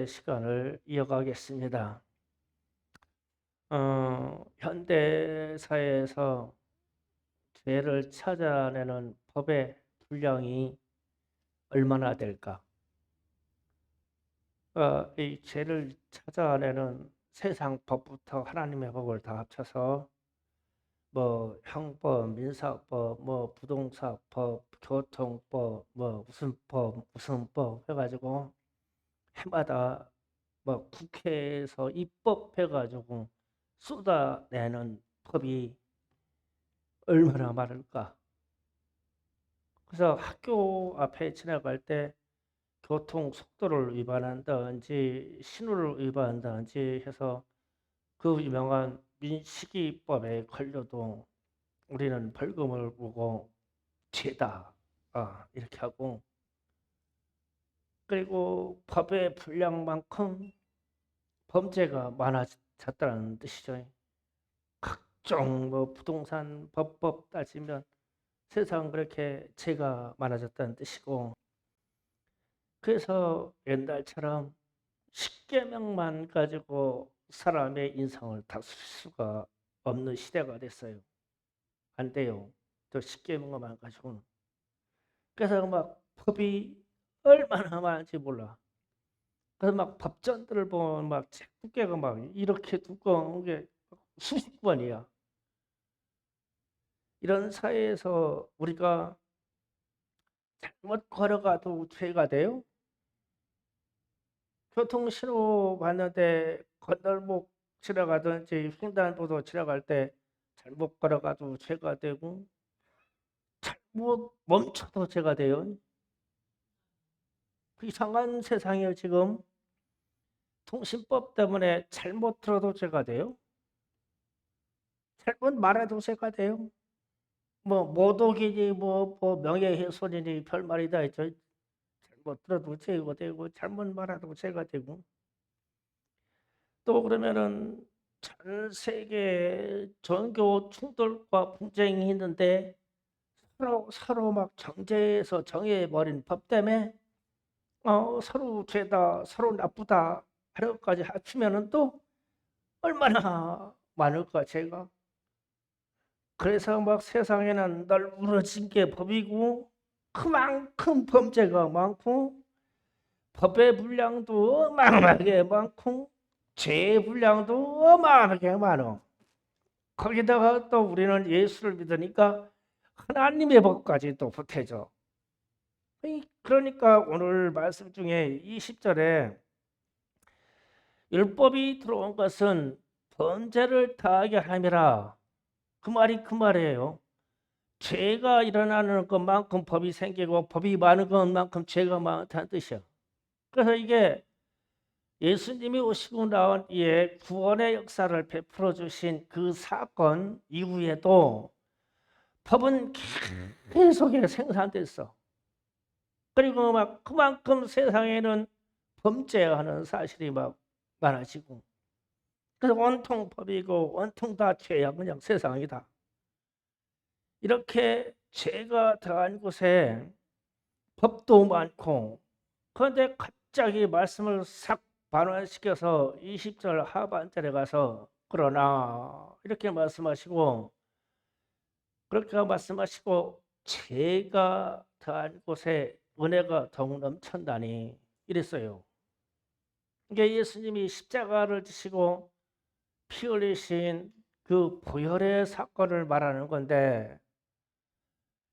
시간을 이어가겠습니다. 현대 사회에서 죄를 찾아내는 법의 분량이 얼마나 될까? 이 죄를 찾아내는 세상 법부터 하나님의 법을 다 합쳐서 뭐 형법, 민사법, 뭐 부동산법, 교통법, 뭐 무슨 법 해가지고 해마다 뭐 국회에서 입법해가지고 쏟아내는 법이 얼마나 많을까? 그래서 학교 앞에 지나갈 때 교통 속도를 위반한다든지 신호를 위반한다든지 해서 그 유명한 민식이법에 걸려도 우리는 벌금을 보고 죄다 이렇게 하고, 그리고 법의 분량만큼 범죄가 많아졌다는 뜻이죠. 각종 뭐 부동산 법 따지면 세상 그렇게 죄가 많아졌다는 뜻이고, 그래서 옛날처럼 십계명만 가지고 사람의 인성을 다스릴 수가 없는 시대가 됐어요. 안 돼요. 또 십계명만 가지고는. 그래서 막 법이 얼마나 많은지 몰라. 그래서 막 법전들을 보면 막 책 두께가 막 이렇게 두꺼운 게 수십 권이야. 이런 사회에서 우리가 잘못 걸어가도 죄가 돼요? 교통신호 봤는데 건널목 지나가든지 횡단보도 지나갈 때 잘못 걸어가도 죄가 되고, 잘못 멈춰도 죄가 돼요. 그 이상한 세상이에요. 지금 통신법 때문에 잘못 들어도 죄가 돼요. 잘못 말해도 죄가 돼요. 뭐 모독이니 뭐 명예훼손이니 별말이 다 있죠. 잘못 들어도 죄가 되고 잘못 말해도 죄가 되고. 또 그러면은 전 세계 종교 충돌과 분쟁이 있는데 서로 막 정죄해서 정해버린 법 때문에 서로 죄다 서로 나쁘다 하는 것까지 합치면은 또 얼마나 많을까 죄가. 그래서 막 세상에는 널브러진 게 법이고 그만큼 범죄가 많고 법의 분량도 어마어마하게 많고 죄의 분량도 어마어마하게 많어. 거기다가 또 우리는 예수를 믿으니까 하나님의 법까지 또 보태져. 그러니까 오늘 말씀 중에 20절에 율법이 들어온 것은 범죄를 다하게 함이라. 그 말이 그 말이에요. 죄가 일어나는 것만큼 법이 생기고 법이 많은 것만큼 죄가 많다는 뜻이야. 그래서 이게 예수님이 오시고 나온 이에 구원의 역사를 베풀어 주신 그 사건 이후에도 법은 계속해 생산됐어. 그리고 막 그만큼 세상에는 범죄하는 사실이 막 많아지고, 그래서 온통 법이고 온통 다 죄야. 그냥 세상이다. 이렇게 죄가 더한 곳에 법도 많고, 그런데 갑자기 말씀을 싹 반환시켜서 20절 하반절에 가서 그러나 이렇게 말씀하시고, 그렇게 말씀하시고 죄가 더한 곳에 은혜가 더욱 넘친다니 이랬어요. 이게 예수님이 십자가를 지시고 피 흘리신 그 보혈의 사건을 말하는 건데,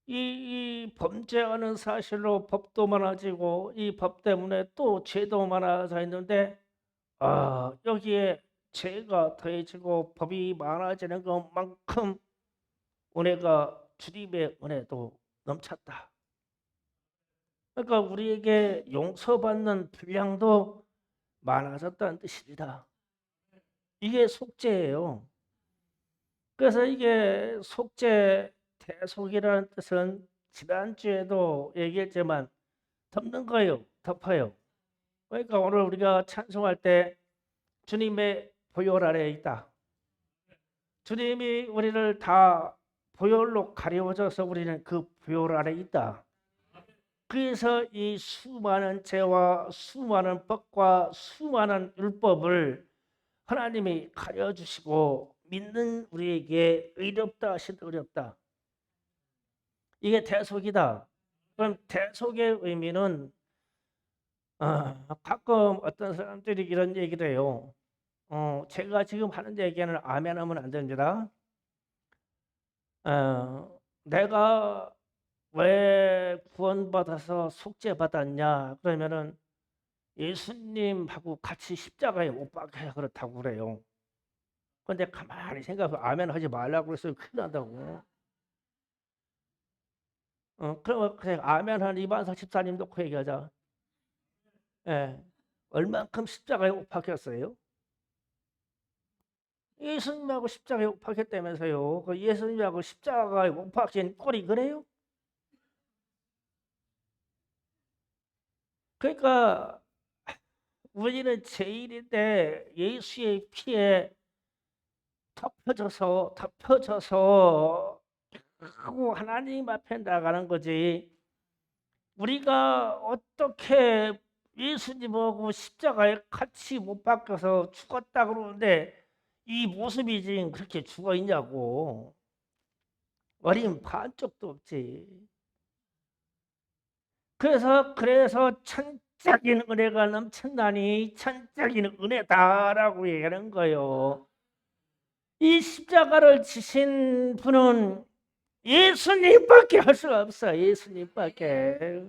이 범죄하는 사실로 법도 많아지고 이 법 때문에 또 죄도 많아져 있는데, 여기에 죄가 더해지고 법이 많아지는 것만큼 은혜가 주님의 은혜도 넘쳤다. 그러니까 우리에게 용서받는 분량도 많아졌다는 뜻입니다. 이게 속죄예요. 그래서 이게 속죄 대속이라는 뜻은 지난주에도 얘기했지만 덮는 거예요. 덮어요. 그러니까 오늘 우리가 찬송할 때 주님의 보혈 아래 있다. 주님이 우리를 다 보혈로 가려워져서 우리는 그 보혈 아래 있다. 그래서 이 수많은 죄와 수많은 법과 수많은 율법을 하나님이 가려주시고 믿는 우리에게 의롭다 하시다. 의롭다. 이게 대속이다. 그럼 대속의 의미는 가끔 어떤 사람들이 이런 얘기를 해요. 제가 지금 하는 얘기는 아멘하면 안 됩니다. 내가 왜 구원받아서 속죄받았냐? 그러면은 예수님하고 같이 십자가에 못 박혀야 그렇다고 그래요. 근데 가만히 생각해 아멘 하지 말라고 그랬어요. 큰일 난다고. 그럼 그래 아멘 한 이반석 집사님 놓고 얘기하자. 예. 얼만큼 십자가에 못 박혔어요? 예수님하고 십자가에 못 박혔다면서요. 그 예수님하고 십자가에 못 박힌 꼴이 그래요? 그러니까 우리는 죄인인데 예수의 피에 덮여져서 하고 하나님 앞에 나가는 거지. 우리가 어떻게 예수님하고 십자가에 같이 못 박혀서 죽었다 그러는데 이 모습이 지금 그렇게 죽어 있냐고. 어린 반쪽도 없지. 그래서 천짝인 은혜가 넘쳤나니 천짝인 은혜다라고 얘기하는 거예요. 이 십자가를 지신 분은 예수님밖에 할 수가 없어. 예수님밖에.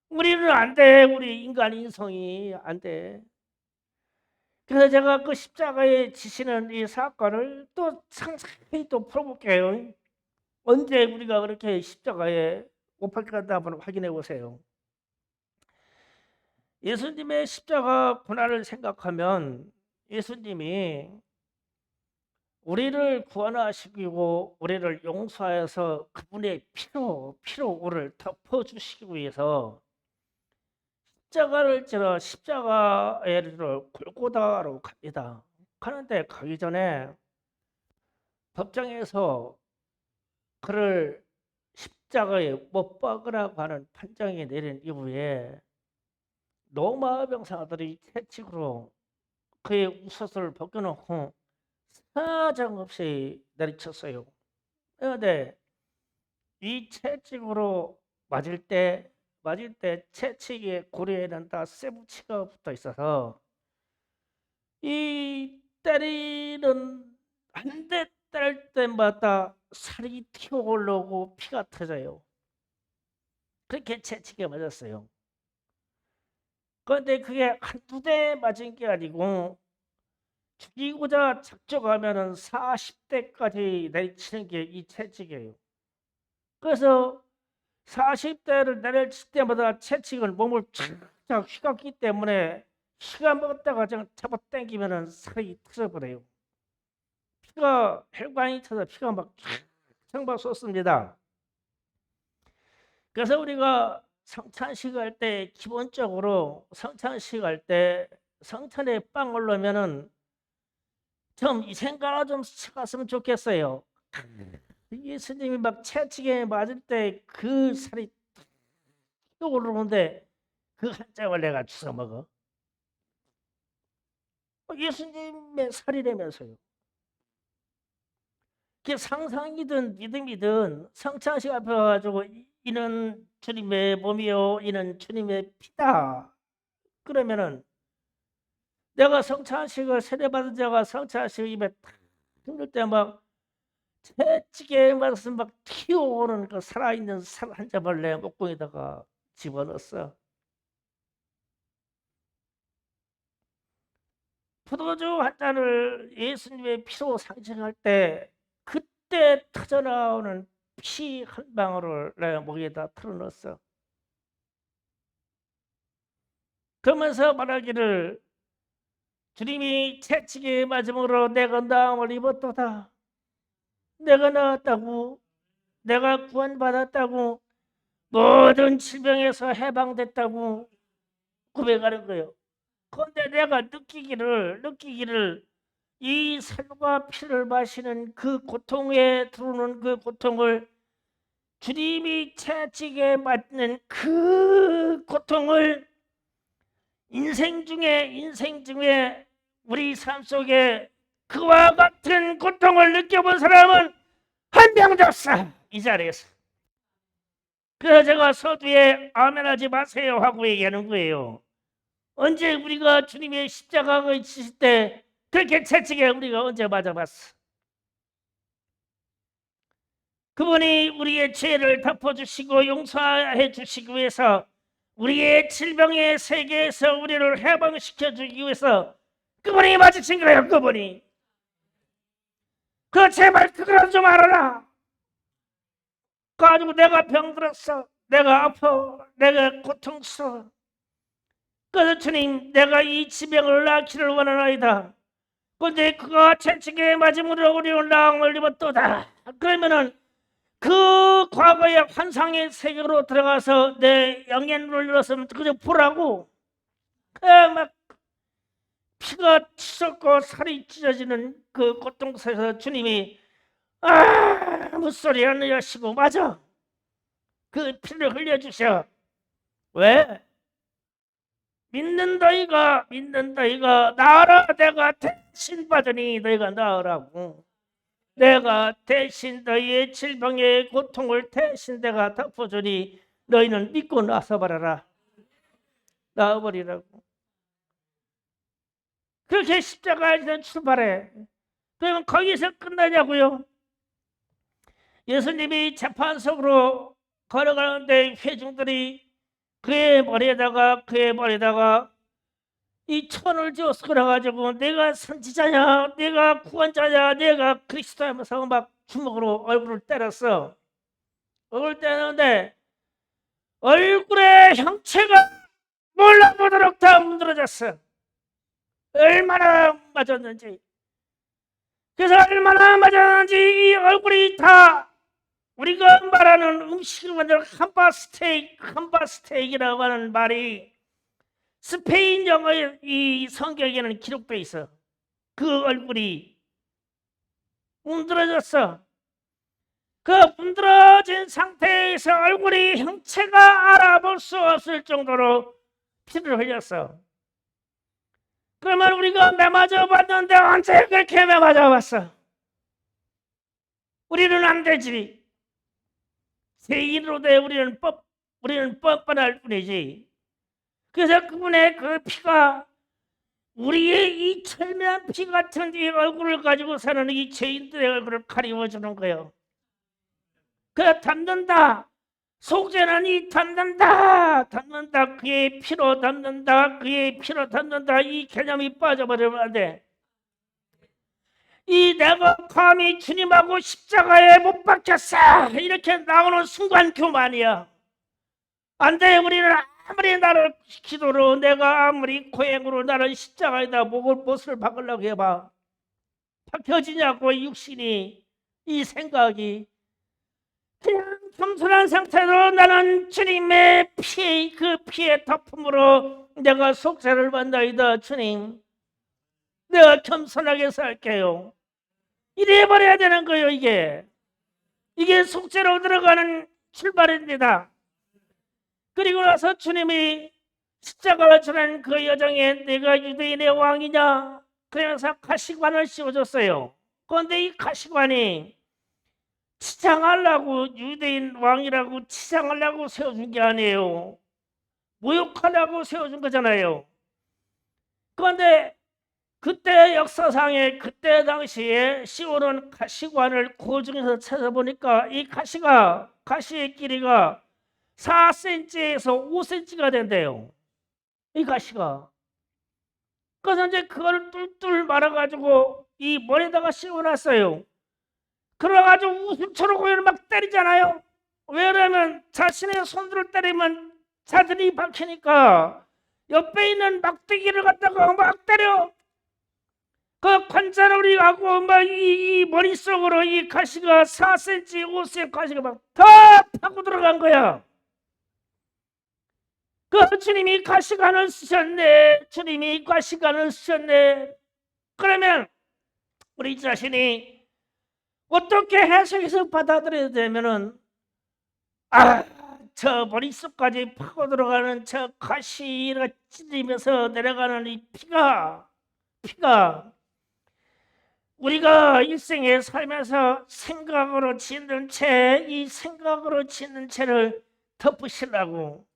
우리는 안 돼. 우리 인간 인성이 안 돼. 그래서 제가 그 십자가에 지시는 이 사건을 또 상세히 또 풀어볼게요. 언제 우리가 그렇게 십자가에 못 박혔다 한번 확인해 보세요. 예수님의 십자가 고난을 생각하면 예수님이 우리를 구원하시고 우리를 용서해서 그분의 피로 우리를 덮어주시기 위해서 십자가를 지러 십자가를 골고다로 갑니다. 가는데 가기 전에 법정에서 그를 십자가에 못 박으라고 하는 판정이 내린 이후에 로마 병사들이 채찍으로 그의 우서를 벗겨놓고 사정없이 내리쳤어요. 그런데 이 채찍으로 맞을 때 채찍의 고리에는 다 쇠붙이가 붙어 있어서 이 때리는 한 대 때릴 때마다 살이 튀어오르고 피가 터져요. 그렇게 채찍에 맞았어요. 그런데 그게 한두 대 맞은 게 아니고 죽이고자 작정하면은 40대까지 내리치는 게 이 채찍이에요. 그래서 40대를 내려칠 때마다 채찍을 몸을 쫙쫙 휘감기 때문에 피가 먹었다가 잡아 당기면은 살이 터져버려요. 피가 혈관이 터져 피가 막 쫙쫙 쏟습니다. 그래서 우리가 성찬식 할 때 기본적으로 성찬식 할 때 성찬에 빵을 넣으면은 좀 이 생각을 좀 해봤으면 좋겠어요. 예수님이 막 채찍에 맞을 때 그 살이 떠오르는데 그 한 장을 내가 주워 먹어. 예수님의 살이라면서요. 그게 상상이든 믿음이든 성찬식 앞에 가지고 이는 주님의 몸이요 이는 주님의 피다. 그러면은 내가 성찬식을 세례받은 자가 성찬식 입에 탁 넣을 때 막 채찍에 맞아서 막 튀어오르는 그 살아있는 살 한 점을 내 목공에다가 집어넣었어. 포도주 한 잔을 예수님의 피로 상징할 때 그때 터져나오는 피 한 방울을 내 목에다 틀어넣었어. 그러면서 말하기를 주님이 채찍에 맞음으로 내가 나음을 입었도다. 내가 나았다고, 내가 구원받았다고, 모든 질병에서 해방됐다고 고백하는 거예요. 그런데 내가 느끼기를 이 살과 피를 마시는 그 고통에 들어오는 그 고통을 주님이 채찍에 맞는 그 고통을 인생 중에 우리 삶 속에 그와 같은 고통을 느껴본 사람은 한 명도 없어, 이 자리에서. 그래서 제가 서두에 아멘하지 마세요 하고 얘기하는 거예요. 언제 우리가 주님의 십자가가 있으실 때 그렇게 채찍에 우리가 언제 맞아봤어? 그분이 우리의 죄를 덮어주시고 용서해 주시기 위해서, 우리의 질병의 세계에서 우리를 해방시켜 주기 위해서 그분이 맞으신 거예요. 그분이. 제발 그거라도 좀 알아라. 가지고 내가 병들었어, 내가 아파, 내가 고통스러워. 그래서 주님, 내가 이 지병을 낫기를 원하나이다. 그런데 그가 채찍에 맞음으로 우리를 나음을 입었도다. 그러면은 그 과거의 환상의 세계로 들어가서 내 영혼을 잃었으면 그저 보라고. 막 피가 치솟고 살이 찢어지는 그 고통 속에서 주님이 아무 소리 안 하시고, 맞아, 그 피를 흘려주셔. 왜? 믿는 너희가 나아라. 내가 대신 받으니 너희가 나으라고. 내가 대신 너희의 질병의 고통을 대신 내가 덮어주니 너희는 믿고 나서버려라. 나아버리라고. 그렇게 십자가에서 출발해. 그러면 거기서 끝나냐고요? 예수님이 재판석으로 걸어가는데 회중들이 그의 머리에다가 이 천을 지어서 그래가지고 내가 선지자냐, 내가 구원자냐, 내가 그리스도야 하면서 막 주먹으로 얼굴을 때렸어. 얼굴 때렸는데 얼굴의 형체가 몰라보도록 다 문드러졌어. 얼마나 맞았는지. 그래서 얼마나 맞았는지 이 얼굴이 다 우리가 말하는 음식을 만드는 함바스테이크라고 하는 말이 스페인 영어의 이 성경에는 기록되어 있어. 그 얼굴이 문드러졌어. 그 문드러진 상태에서 얼굴이 형체가 알아볼 수 없을 정도로 피를 흘렸어. 그러면 우리가 매맞아 봤는데 언제 그렇게 매맞아 봤어? 우리는 안 되지. 세인으로 돼 우리는 뻔뻔할 뿐이지. 그래서 그분의 그 피가 우리의 이 철면한 피 같은 이 얼굴을 가지고 사는 이 죄인들의 얼굴을 가리워주는 거예요. 그 담는다. 속죄는 이 담는다. 그의 피로 담는다. 이 개념이 빠져버리면 안 돼. 이 내가 감히 주님하고 십자가에 못 박혔어 이렇게 나오는 순간 교만이야. 안 돼. 우리는 아무리 나를 기도로, 내가 아무리 고행으로 나를 십자가에다 못을 박으려고 해봐, 박혀지냐고. 이 육신이, 이 생각이. 그냥 겸손한 상태로 나는 주님의 그 피의 덮음으로 내가 속죄를 받나이다. 주님, 내가 겸손하게 살게요. 이래 버려야 되는 거예요. 이게 속죄로 들어가는 출발입니다. 그리고 나서 주님이 십자가를 지는 그 여정에 내가 유대인의 왕이냐 그러면서 가시관을 씌워줬어요. 그런데 이 가시관이 치장하려고, 유대인 왕이라고 치장하려고 세워준 게 아니에요. 모욕하려고 세워준 거잖아요. 그런데 그때 역사상에, 그때 당시에 씌워놓은 가시관을 그 중에서 찾아보니까 이 가시의 길이가 4cm에서 5cm가 된대요. 이 가시가. 그래서 이제 그걸 뚫뚫 말아가지고 이 머리에다가 씌워놨어요. 그래가지고 웃음처럼 고개를 막 때리잖아요. 왜냐면 자신의 손들을 때리면 자들이 박히니까 옆에 있는 막대기를 갖다가 막 때려. 그 관자놀이하고 막 이 머릿속으로 이 가시가 4cm, 5cm 가시가 막 다 파고 들어간 거야. 그 주님이 가시관을 쓰셨네. 그러면 우리 자신이 어떻게 해석해서 받아들여야 되면은 저 머릿속까지 파고 들어가는 저 가시가 찔리면서 내려가는 이 피가 우리가 일생에 살면서 생각으로 짓는 채, 이 생각으로 짓는 채를 덮으시려고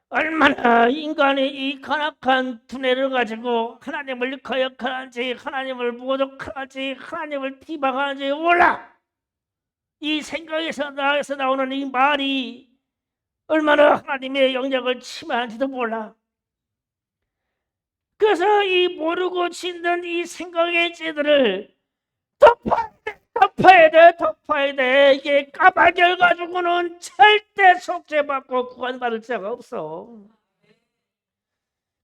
얼마나 인간의 이 간악한 두뇌를 가지고 하나님을 거역하는지, 하나님을 모독하는지, 하나님을 비방하는지 몰라. 이 생각에서 나오는 이 말이 얼마나 하나님의 영역을 침해하는지도 몰라. 그래서 이 모르고 짓는 이 생각의 죄들을 덮어야 돼. 이게 까발결 가지고는 절대 속죄받고 구원받을 자가 없어.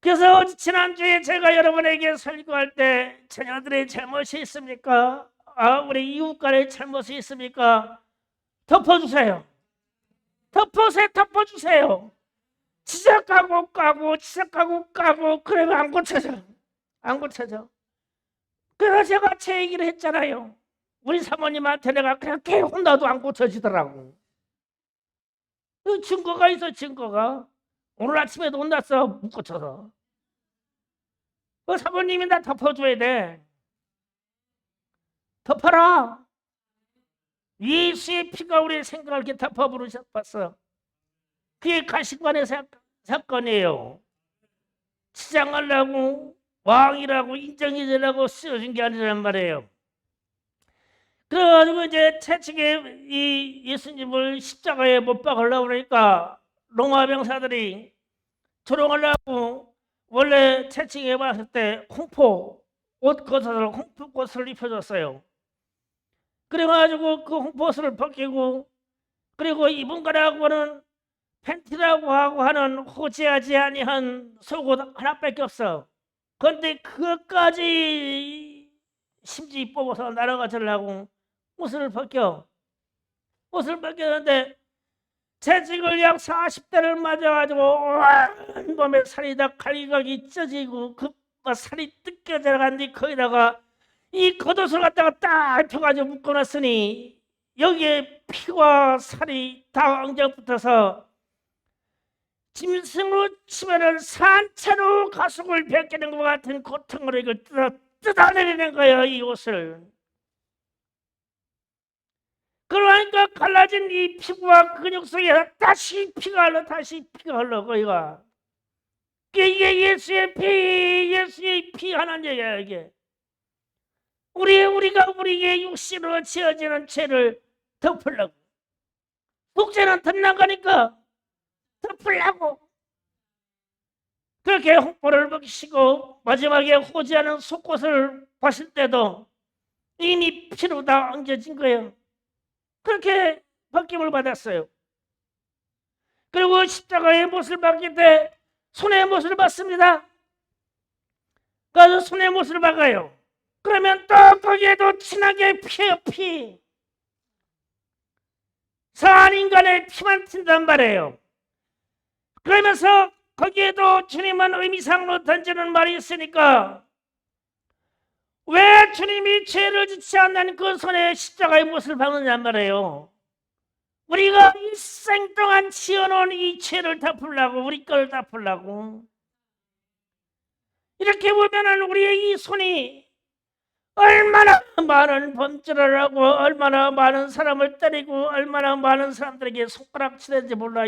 그래서 지난주에 제가 여러분에게 설교할 때 자녀들의 잘못이 있습니까? 우리 이웃 간의 잘못이 있습니까? 덮어주세요. 덮어주세요. 지적하고 까고 그러면 안 고쳐져. 그래서 제가 제 얘기를 했잖아요. 우리 사모님한테 내가 그렇게 혼나도 안 고쳐지더라고. 그 증거가 있어. 증거가 오늘 아침에도 혼났어. 못 고쳐서. 그 사모님이 나 덮어줘야 돼. 덮어라. 예수의 피가 우리의 생각을 이렇게 덮어부르셨어. 그게 가시관의 사건이에요. 치장하려고 왕이라고 인정이 되려고 쓰여진 게 아니란 말이에요. 그래가지고 이제 채찍에 이 예수님을 십자가에 못 박으려고 그러니까 로마 병사들이 조롱하려고 원래 채찍에 봤을 때 홍포 옷을 입혀줬어요. 그래가지고 그 홍포옷을 벗기고 그리고 입은 거라고는 팬티라고 하고 하는 호지하지 아니한 속옷 하나밖에 없어. 그런데 그것까지 심지 뽑아서 날아가주려고 옷을 벗겼는데 채찍을 약 40대를 맞아가지고 온몸에 살이 다 갈기갈기 쪄지고 그 살이 뜯겨져 간뒤 거기다가 이 겉옷을 갖다가 딱 펴가지고 묶어놨으니 여기에 피와 살이 다 엉겨 붙어서 짐승으로 치면은 산채로 가죽을 벗기는 것 같은 고통으로 이걸 뜯어내리는 거예요. 이 옷을. 그러니까 갈라진 이 피부와 근육 속에 다시 피가 흘러 거기가. 이게 예수의 피 하는 얘기야. 이게 우리가 우리의 육신으로 지어지는 죄를 덮으려고. 속죄는 덧나가니까 덮으려고 그렇게 홍보를 먹이시고 마지막에 호지하는 속옷을 봤을 때도 이미 피로 다 엉겨진 거예요. 그렇게 벗김을 받았어요. 그리고 십자가의 못을 박을 때 손의 못을 받습니다. 그래서 손의 못을 박아요. 그러면 또 거기에도 진하게 피해요. 피. 사한 인간의 피만 튄단 말이에요. 그러면서 거기에도 주님은 의미상으로 던지는 말이 있으니까 왜 주님이 죄를 짓지 않는 그 손에 십자가의 못을 박느냐 말이에요. 우리가 일생 동안 지어놓은 이 죄를 덮으려고 우리 걸 덮으려고 이렇게 보면은 우리의 이 손이 얼마나 많은 범죄를 하고 얼마나 많은 사람을 때리고 얼마나 많은 사람들에게 손가락질했는지 몰라.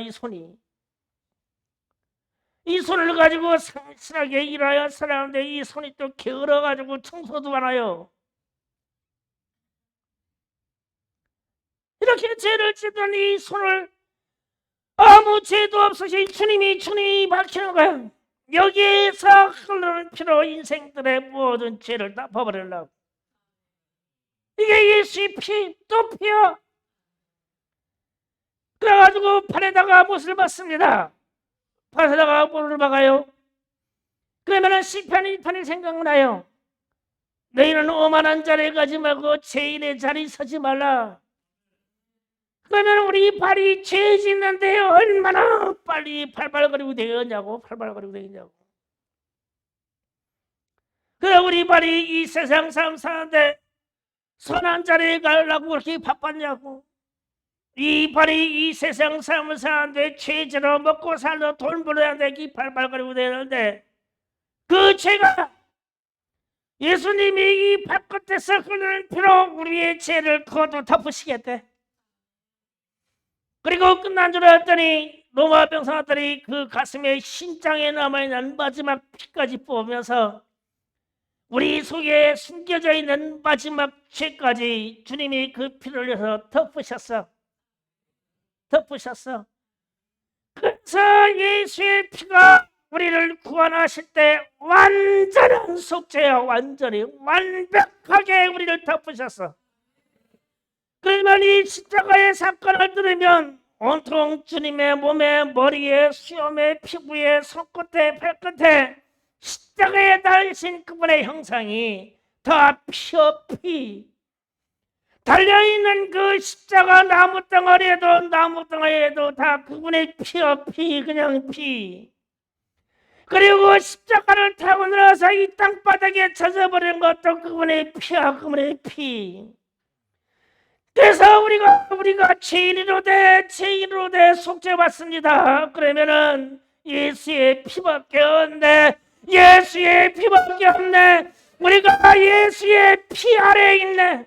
이 손을 가지고 성실하게 일하여 살았는데 이 손이 또 게을러가지고 청소도 안 해요. 이렇게 죄를 짓던 이 손을 아무 죄도 없으신 주님이 밝히는 거예요. 여기에서 흐르는 피로 인생들의 모든 죄를 다 퍼버리려고. 이게 예수의 피, 또 피야. 그래가지고 팔에다가 못을 박습니다. 팔에다가 못을 박아요. 그러면은 시편 1편이 생각나요. 너희는 오만한 자리에 가지 말고 죄인의 자리에 서지 말라. 그러면 우리 발이 죄 짓는데 얼마나 빨리 팔팔거리고 되겠냐고. 그래 우리 발이 이 세상 삶 사는데 선한 자리에 가려고 그렇게 바빴냐고. 이 발이 이 세상 삶을 사는데 죄지로 먹고 살도 돈 벌어야 되기 발발거리고 되는데 그 죄가 예수님이 이 발끝에서 흐르는 피로 우리의 죄를 거두 덮으시겠대. 그리고 끝난 줄 알았더니 로마 병사들이 그 가슴에 심장에 남아있는 마지막 피까지 뽑으면서 우리 속에 숨겨져 있는 마지막 죄까지 주님이 그 피를 흘려서 덮으셨어. 덮으셨어. 그래서 예수의 피가 우리를 구원하실 때 완전한 속죄야. 완전히 완벽하게 우리를 덮으셨어. 그러면 이 십자가의 사건을 들으면 온통 주님의 몸에, 머리에, 수염에, 피부에, 손끝에, 발끝에 십자가에 달리신 그분의 형상이 다 피어 피. 달려있는 그 십자가 나무 덩어리에도 다 그분의 피어 피. 그냥 피. 그리고 십자가를 타고 내려서 이 땅바닥에 젖어버린 것도 그분의 피야. 그분의 피. 그래서 우리가 죄인으로 돼 속죄받습니다. 그러면은 예수의 피밖에 없네. 예수의 피밖에 없네. 우리가 예수의 피 아래에 있네.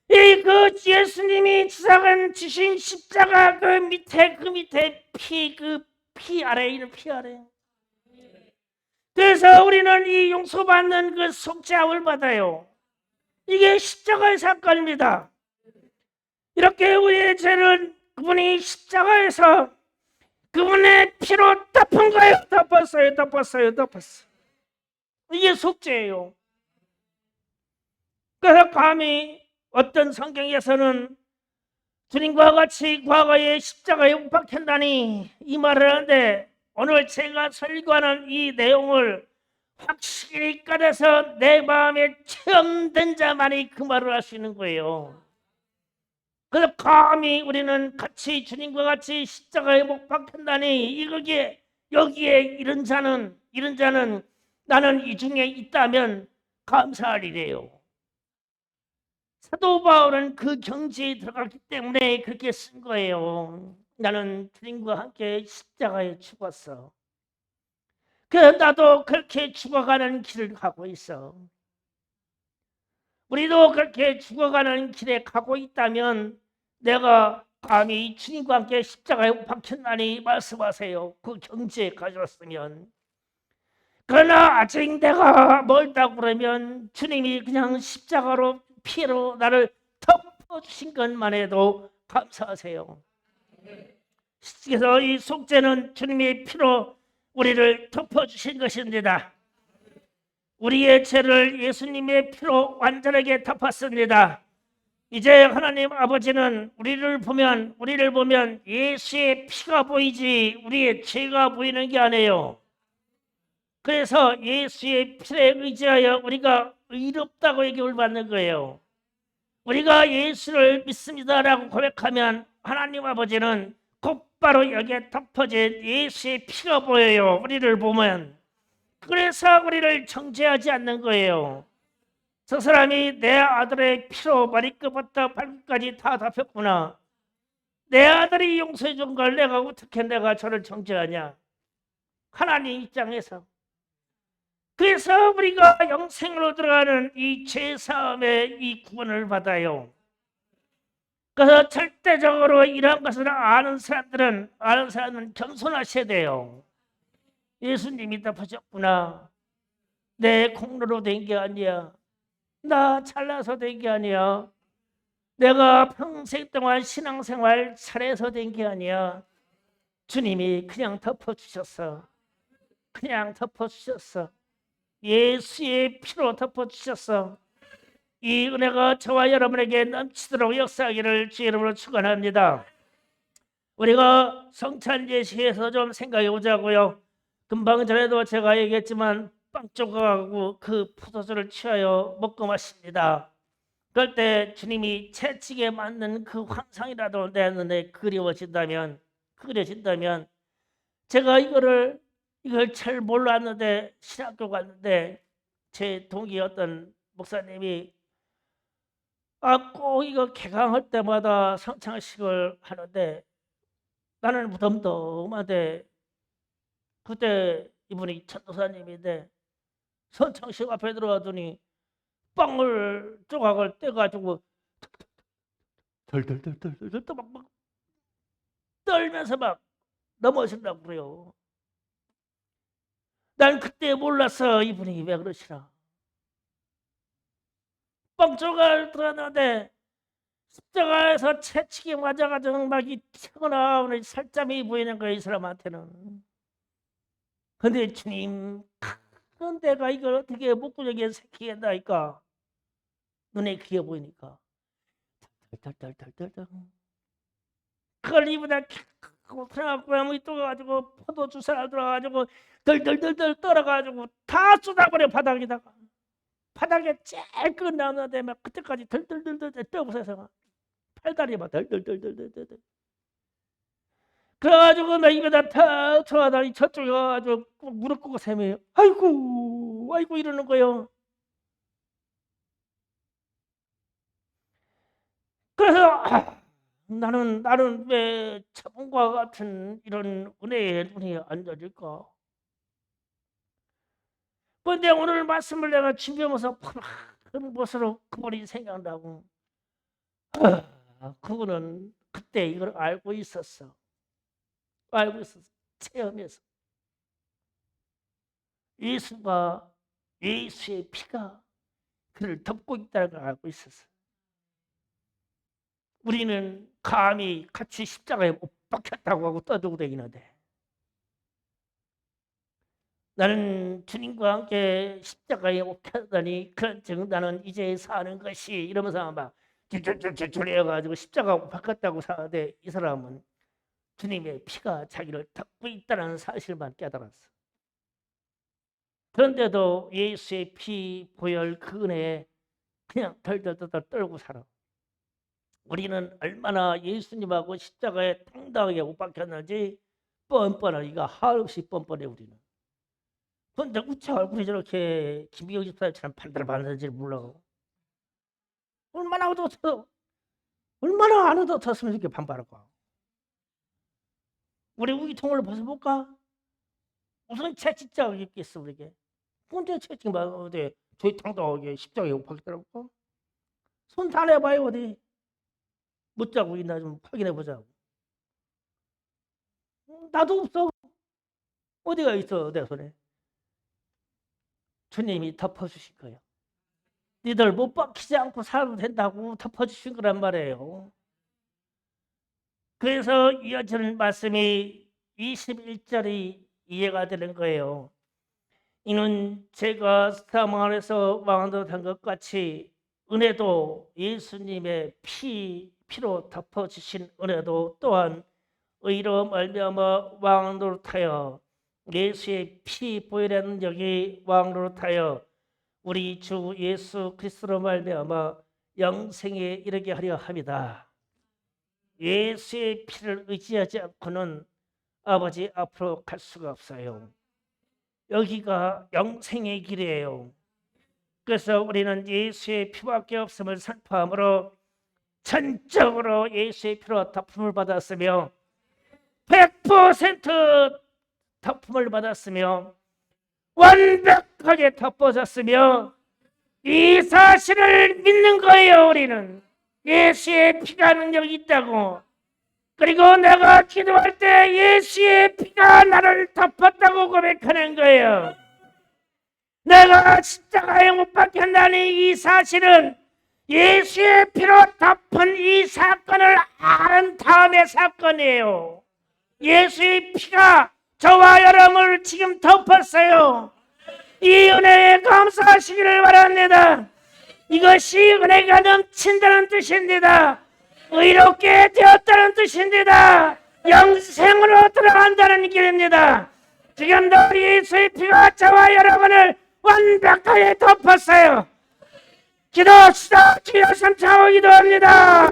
이 그 예수님이 지상은 지신 십자가 그 밑에 피 아래에 있는 피 아래. 그래서 우리는 이 용서받는 그 속죄함을 받아요. 이게 십자가의 사건입니다. 이렇게 우리의 죄를 그분이 십자가에서 그분의 피로 덮은 거예요. 덮었어요. 이게 속죄예요. 그래서 감히 어떤 성경에서는 주님과 같이 과거에 십자가에 못 박혔다니 이 말을 하는데 오늘 제가 설교하는 이 내용을 확실히 꺼내서 내 마음에 체험된 자만이 그 말을 할 수 있는 거예요. 그래서 감히 우리는 같이 주님과 같이 십자가에 못 박힌다니 여기에 이런 자는 나는 이 중에 있다면 감사할 일이에요. 사도 바울은 그 경지에 들어갔기 때문에 그렇게 쓴 거예요. 나는 주님과 함께 십자가에 죽었어. 그래서 나도 그렇게 죽어가는 길을 가고 있어. 우리도 그렇게 죽어가는 길에 가고 있다면 내가 감히 주님과 함께 십자가에 박혔나니 말씀하세요. 그 경지에 가졌으면. 그러나 아직 내가 멀다고 그러면 주님이 그냥 십자가로 피로 나를 덮어주신 것만 해도 감사하세요. 그래서 이 속죄는 주님의 피로 우리를 덮어주신 것입니다. 우리의 죄를 예수님의 피로 완전하게 덮었습니다. 이제 하나님 아버지는 우리를 보면 예수의 피가 보이지 우리의 죄가 보이는 게 아니에요. 그래서 예수의 피에 의지하여 우리가 의롭다고 얘기를 받는 거예요. 우리가 예수를 믿습니다라고 고백하면 하나님 아버지는 곧바로 여기에 덮어진 예수의 피가 보여요. 우리를 보면. 그래서 우리를 정죄하지 않는 거예요. 저 사람이 내 아들의 피로 머리끝부터 발끝까지 다 덮였구나. 내 아들이 용서해 준 걸 어떻게 내가 저를 정죄하냐. 하나님 입장에서. 그래서 우리가 영생으로 들어가는 이 죄사함의 이 구원을 받아요. 그래서 절대적으로 이런 것을 아는 사람들은 겸손하셔야 돼요. 예수님이 덮으셨구나. 내 공로로 된 게 아니야. 나 잘나서 된 게 아니야. 내가 평생 동안 신앙생활 잘해서 된 게 아니야. 주님이 그냥 덮어주셨어. 그냥 덮어주셨어. 예수의 피로 덮어주셨어. 이 은혜가 저와 여러분에게 넘치도록 역사하기를 주 이름으로 축원합니다. 우리가 성찬 예식에서 좀 생각해 보자고요. 금방 전에도 제가 얘기했지만 빵 조각하고 그 포도주를 취하여 먹고 마십니다. 그럴 때 주님이 채찍에 맞는 그 환상이라도 내 눈에 그려진다면 제가 이걸 잘 몰랐는데 신학교 갔는데 제 동기 어떤 목사님이 꼭 이거 개강할 때마다 성창식을 하는데 나는 무덤덤한데 그때 이분이 천도사님인데 성창식 앞에 들어가더니 빵을 조각을 떼가지고 덜덜덜덜덜 막 떨면서 막 넘어진다고 그래요. 난 그때 몰랐어. 이분이 왜 그러시나. 빵 조각을 들었는데 십자가에서 채찍이 맞아가지고 막이 튀어나오는 살점이 보이는 거예요. 이 사람한테는. 근데 주님, 큰 데가 이걸 어떻게 목구멍에 새기겠나니까 눈에 귀해 보이니까 덜덜덜덜덜 그걸 입에다 캬고 그래갖고 또 가지고 포도 주사를 들어가지고 덜덜덜덜 떨어가지고 다 쏟아버려 바닥에다가. 바닥에 제일 끝나는데 막 그때까지 덜덜덜덜 떠부서서 팔다리 막 덜덜덜덜덜 그래가지고 나 입에다 탁 쳐다니 저쪽에 가가지고 무릎 꿇고 세매요. 아이고 아이고 이러는 거예요. 그래서 나는 왜 저분과 같은 이런 은혜의 눈이 안 져질까? 근데 오늘 말씀을 내가 준비하면서 푸른 것으로 그분이 생각나고 그분은 그때 이걸 알고 있었어. 알고 있었어. 체험해서 예수가 예수의 피가 그를 덮고 있다는 걸 알고 있었어. 우리는 감히 같이 십자가에 못 박혔다고 하고 떠들고 다니는데 나는 주님과 함께 십자가에 못 박혔다니 그런즉 나는 이제 사는 것이 이러면서 막 줄줄줄줄 해가지고 십자가에 못 박혔다고 사는데 이 사람은 주님의 피가 자기를 덮고 있다는 사실만 깨달았어. 그런데도 예수의 피 보혈 그 은혜에 그냥 덜덜덜 떨고 살아. 우리는 얼마나 예수님하고 십자가에 당당하게 못 박혔는지 뻔뻔하게 이거 한없이 뻔뻔해 우리는. 근데 우체 얼굴이 저렇게 김기영 집사처럼 반들반들한지 몰라고 얼마나 얻어서 얼마나 안 얻어졌으면 이렇게 반발할까. 우리 우기통을 벗어볼까? 무슨 채찍자가 있겠어 우리에게. 근데 채찍 막 어디 저희 당당하게 십자가에 못 박혔더라고. 손 다 내봐요 어디. 못 자고 있나 좀 확인해 보자고. 나도 없어. 어디가 있어 내 손에. 주님이 덮어주실 거예요. 니들 못 박히지 않고 살아도 된다고 덮어주신 거란 말이에요. 그래서 이어지는 말씀이 21절이 이해가 되는 거예요. 이는 제가 사망 안에서 왕노릇한 것 같이 은혜도 예수님의 피로 덮어주신 은혜도 또한 의로 말미암아 왕노릇하여 예수의 피 보혈의 능력이 왕노릇하여 우리 주 예수 그리스도로 말미암아 영생에 이르게 하려 합니다. 예수의 피를 의지하지 않고는 아버지 앞으로 갈 수가 없어요. 여기가 영생의 길이에요. 그래서 우리는 예수의 피밖에 없음을 선포함으로 전적으로 예수의 피로 덮음을 받았으며 100% 덮음을 받았으며 완벽하게 덮어졌으며 이 사실을 믿는 거예요. 우리는 예수의 피가 능력이 있다고. 그리고 내가 기도할 때 예수의 피가 나를 덮었다고 고백하는 거예요. 내가 십자가에 못 박혔다니 이 사실은 예수의 피로 덮은 이 사건을 아는 다음의 사건이에요. 예수의 피가 저와 여러분을 지금 덮었어요. 이 은혜에 감사하시기를 바랍니다. 이것이 은혜가 넘친다는 뜻입니다. 의롭게 되었다는 뜻입니다. 영생으로 들어간다는 길입니다. 지금도 예수의 피가 저와 여러분을 완벽하게 덮었어요. 기도합시다. 주여 삼차오 기도합니다.